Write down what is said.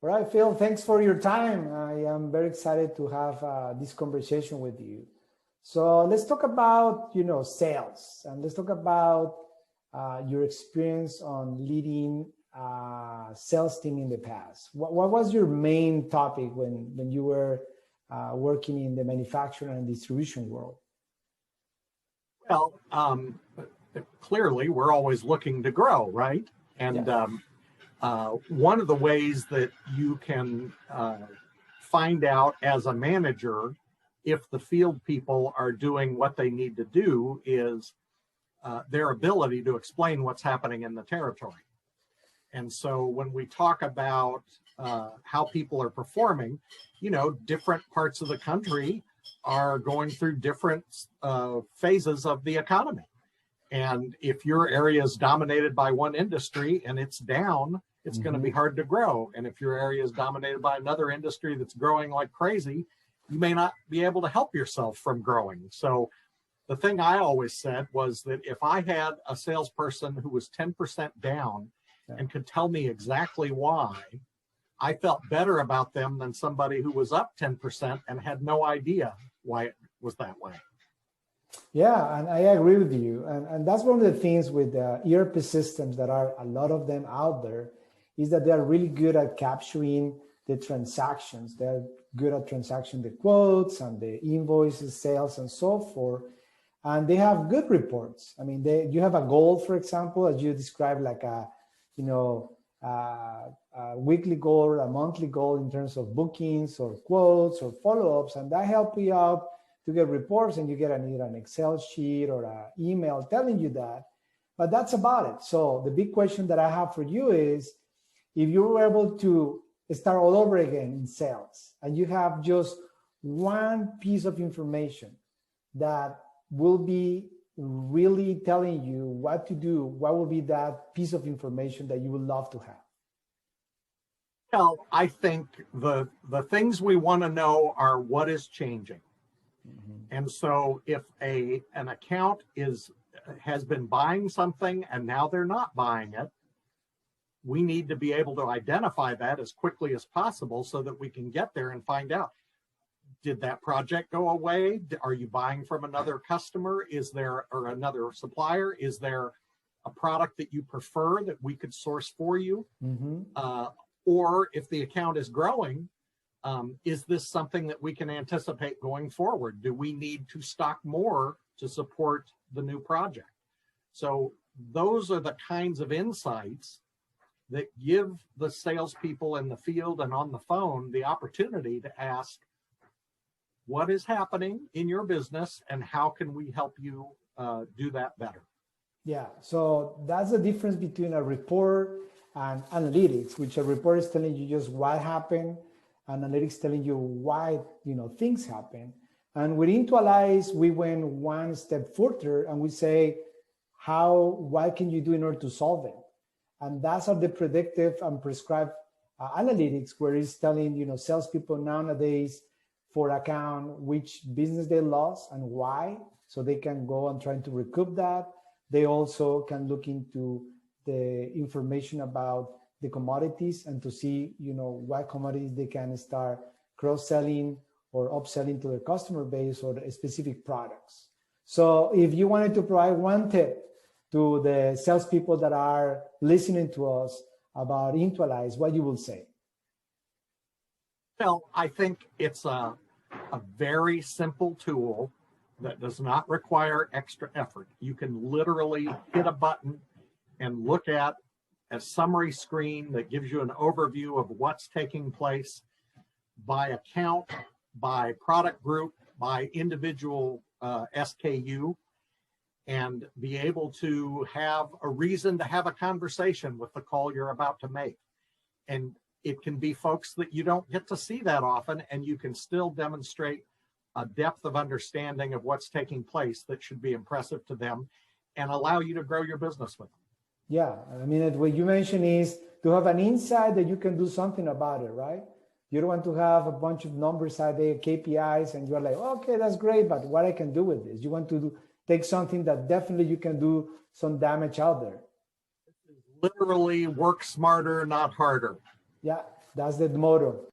All right, Phil, thanks for your time. I am very excited to have this conversation with you. So let's talk about, sales, and let's talk about your experience on leading sales team in the past. What was your main topic when you were working in the manufacturing and distribution world? Well, clearly we're always looking to grow, right? And one of the ways that you can find out as a manager if the field people are doing what they need to do is their ability to explain what's happening in the territory. And so when we talk about how people are performing, different parts of the country are going through different phases of the economy. And if your area is dominated by one industry and it's down, it's going to be hard to grow. And if your area is dominated by another industry that's growing like crazy, you may not be able to help yourself from growing. So the thing I always said was that if I had a salesperson who was 10% down and could tell me exactly why, I felt better about them than somebody who was up 10% and had no idea why it was that way. Yeah, and I agree with you. And that's one of the things with the ERP systems that are a lot of them out there is that they're really good at capturing the transactions. They're good at transacting the quotes and the invoices, sales, and so forth. And they have good reports. I mean, you have a goal, for example, as you described, like a weekly goal or a monthly goal in terms of bookings or quotes or follow-ups, and that help you out to get reports, and you get either an Excel sheet or an email telling you that. But that's about it. So the big question that I have for you is, if you were able to start all over again in sales, and you have just one piece of information that will be really telling you what to do, what will be that piece of information that you would love to have? Well, I think the things we want to know are what is changing. And so if an account has been buying something and now they're not buying it, we need to be able to identify that as quickly as possible so that we can get there and find out, did that project go away? Are you buying from another customer? Or another supplier? Is there a product that you prefer that we could source for you? Or if the account is growing, is this something that we can anticipate going forward? Do we need to stock more to support the new project? So those are the kinds of insights that give the salespeople in the field and on the phone the opportunity to ask, what is happening in your business and how can we help you do that better? Yeah, so that's the difference between a report and analytics, which a report is telling you just what happened, analytics telling you why things happen. And with Intuilize, we went one step further and we say, what can you do in order to solve it? And that's the predictive and prescribed analytics, where it's telling salespeople nowadays for account which business they lost and why, so they can go and try to recoup that. They also can look into the information about the commodities and to see, what commodities they can start cross-selling or upselling to their customer base or the specific products. So if you wanted to provide one tip to the salespeople that are listening to us about Intuilize, what you will say? Well, I think it's a very simple tool that does not require extra effort. You can literally hit a button and look at a summary screen that gives you an overview of what's taking place by account, by product group, by individual SKU, and be able to have a reason to have a conversation with the call you're about to make. And it can be folks that you don't get to see that often, and you can still demonstrate a depth of understanding of what's taking place that should be impressive to them and allow you to grow your business with them. Yeah, I mean, what you mentioned is to have an insight that you can do something about it, right? You don't want to have a bunch of numbers out there, KPIs, and you're like, okay, that's great, but what I can do with this? You want to take something that definitely you can do some damage out there. Literally work smarter, not harder. Yeah, That's the motto.